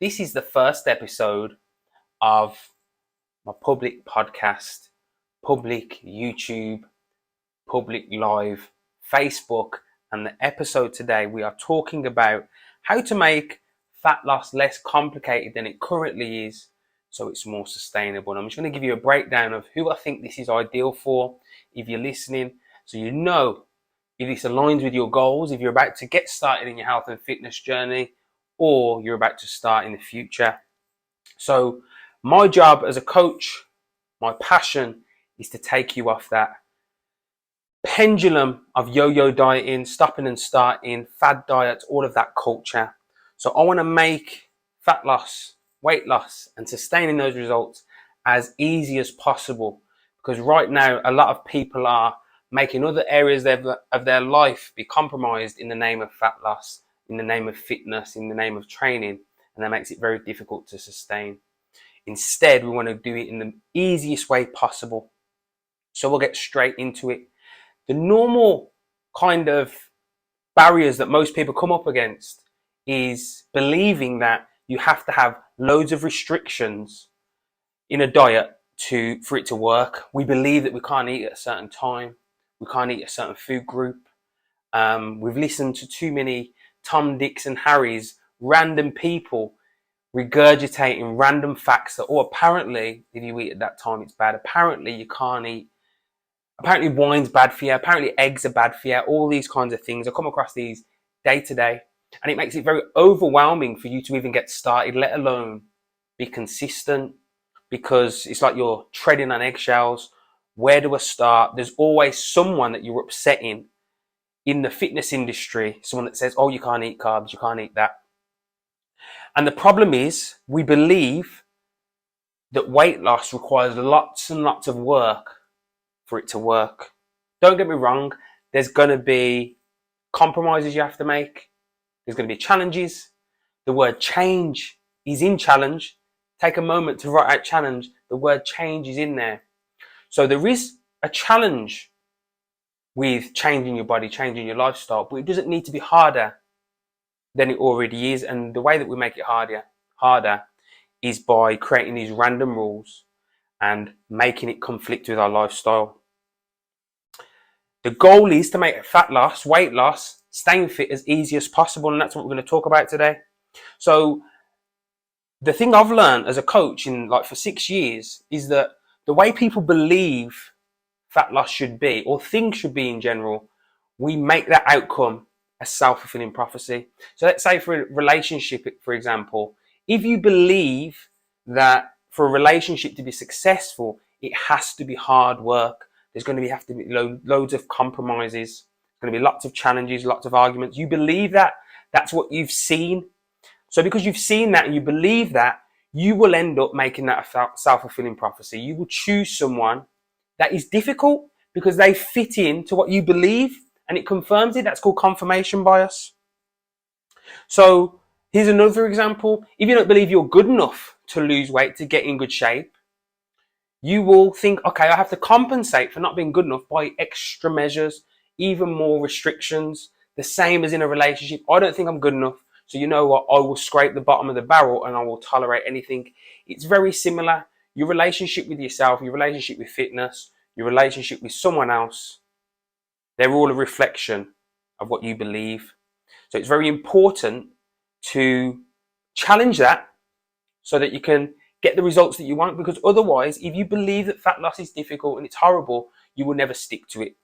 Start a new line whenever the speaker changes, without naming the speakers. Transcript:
This is the first episode of my public podcast, public YouTube, public live Facebook. And the episode today, we are talking about how to make fat loss less complicated than it currently is, so it's more sustainable. And I'm just going to give you a breakdown of who I think this is ideal for if you're listening, so you know if this aligns with your goals, if you're about to get started in your health and fitness journey, or you're about to start in the future. So my job as a coach, my passion is to take you off that pendulum of yo-yo dieting, stopping and starting, fad diets, all of that culture. So I want to make fat loss, weight loss, and sustaining those results as easy as possible. Because right now, a lot of people are making other areas of their life be compromised in the name of fat loss, in the name of fitness, in the name of training, and that makes it very difficult to sustain. Instead, we want to do it in the easiest way possible. So we'll get straight into it. The normal kind of barriers that most people come up against is believing that you have to have loads of restrictions in a diet for it to work. We believe that we can't eat at a certain time. We can't eat a certain food group. We've listened to too many Tom, Dicks and Harrys, random people regurgitating random facts that, apparently, if you eat at that time, it's bad. Apparently, you can't eat. Apparently, wine's bad for you. Apparently, eggs are bad for you. All these kinds of things. I come across these day to day, and it makes it very overwhelming for you to even get started, let alone be consistent, because it's like you're treading on eggshells. Where do I start? There's always someone that you're upsetting in the fitness industry, someone that says, oh, you can't eat carbs, you can't eat that. And the problem is, we believe that weight loss requires lots and lots of work for it to work. Don't get me wrong, there's going to be compromises you have to make. There's going to be challenges. The word change is in challenge. Take a moment to write out challenge. The word change is in there. So there is a challenge with changing your body, changing your lifestyle, but it doesn't need to be harder than it already is. And the way that we make it harder is by creating these random rules and making it conflict with our lifestyle. The goal is to make fat loss, weight loss, staying fit as easy as possible, and that's what we're going to talk about today. So the thing I've learned as a coach for 6 years is that the way people believe fat loss should be, or things should be in general, we make that outcome a self-fulfilling prophecy. So let's say for a relationship, for example, if you believe that for a relationship to be successful, it has to be hard work, there's going to have to be loads of compromises, there's going to be lots of challenges, lots of arguments. You believe that, that's what you've seen. So because you've seen that and you believe that, you will end up making that a self-fulfilling prophecy. You will choose someone that is difficult because they fit into what you believe, and it confirms it. That's called confirmation bias. So here's another example. If you don't believe you're good enough to lose weight, to get in good shape, you will think, okay, I have to compensate for not being good enough by extra measures, even more restrictions. The same as in a relationship. I don't think I'm good enough, so you know what? I will scrape the bottom of the barrel and I will tolerate anything. It's very similar. Your relationship with yourself, your relationship with fitness, your relationship with someone else, they're all a reflection of what you believe. So it's very important to challenge that so that you can get the results that you want, because otherwise, if you believe that fat loss is difficult and it's horrible, you will never stick to it.